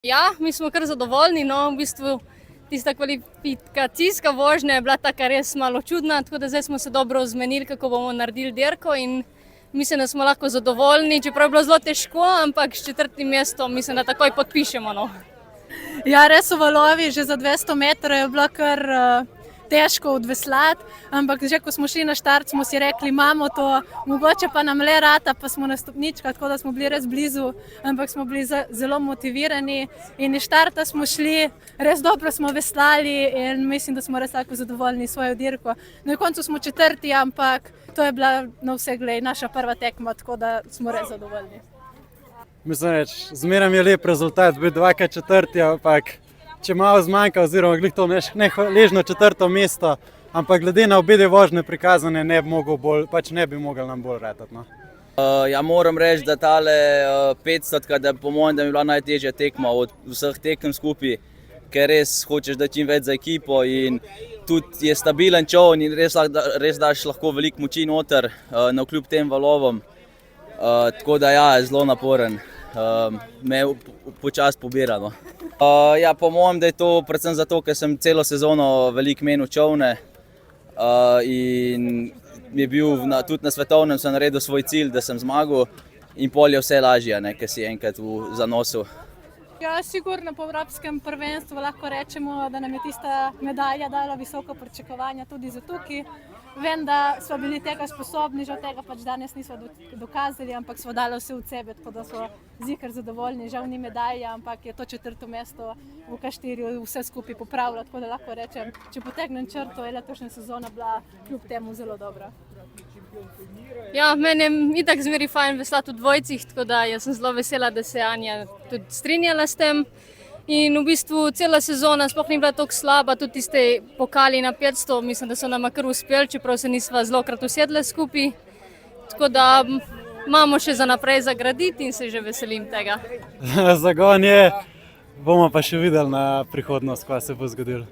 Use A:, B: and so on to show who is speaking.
A: Ja, mi smo kar zadovoljni, no, v bistvu tista kvalifikacijska vožnja je bila taka res malo čudna, tako da zdaj smo se dobro zmenili, kako bomo naredili dirko in mislim, da smo lahko zadovoljni, čeprav je bilo zelo težko, ampak s 4. mestom mislim, da takoj podpišemo, no.
B: Ja, res v valovi, že za 200 metrov je bilo kar težko odveslati, ampak že ko smo šli na štart, smo si rekli, imamo to, mogoče pa nam le rata, pa smo na stopničkah, tako da smo bili res blizu, ampak smo bili zelo motivirani in iz štarta smo šli, res dobro smo veslali in mislim, da smo res tako zadovoljni s svojo dirko. Na koncu smo 4., ampak to je bila na vse glej naša prva tekma, tako da smo res zadovoljni.
C: Mislim reči, zmeraj je lep rezultat, biti 2-krat 4., ampak če malo zmanjka oziroma glih to nehvaležno 4. mesto, ampak glede na obe vožnje prikazane ne bi mogel nam bolj ratati. No.
D: Ja, moram reči, da tale 500, da po mojem, da mi je bila najtežja tekma od vseh tekem skupaj, ker res hočeš dati čim več za ekipo in tudi je stabilen čovn in res daš lahko veliko moči noter, navkljub tem valovom. Tako da ja, je zelo naporen, me počasi pobira. No. Ja, po mojem, da je to predvsem zato, ker sem celo sezono veliko menil čovne in mi je bil tudi na svetovnem sem naredil svoj cilj, da sem zmagal in pol je vse lažje, ker si enkrat v zanosu.
B: Ja, sigurno po evropskem prvenstvu lahko rečemo, da nam je tista medalja dala visoko pričakovanja tudi za tukaj. Vem, da smo bili tega sposobni, žal tega pač danes nismo dokazali, ampak smo dali vse od sebe, tako da smo zikar zadovoljni. Žal ni medalja, ampak je to 4. mesto v K4 vse skupaj popravilo, tako da lahko rečem, če potegnem črto, je letošnja sezona bila kljub temu zelo dobra.
A: Ja, meni je itak zmeri fajn veslati v dvojcih, tako da jaz sem zelo vesela, da se je Anja tudi strinjala s tem. In v bistvu cela sezona sploh ni bila tako slaba, tudi tiste pokali na 500, mislim, da so nam kar uspeli, čeprav se nisva zlokrat usedle skupaj. Tako da imamo še za naprej za graditi in se že veselim tega.
C: Zagon je, bomo pa še videli na prihodnost, kaj se bo zgodilo.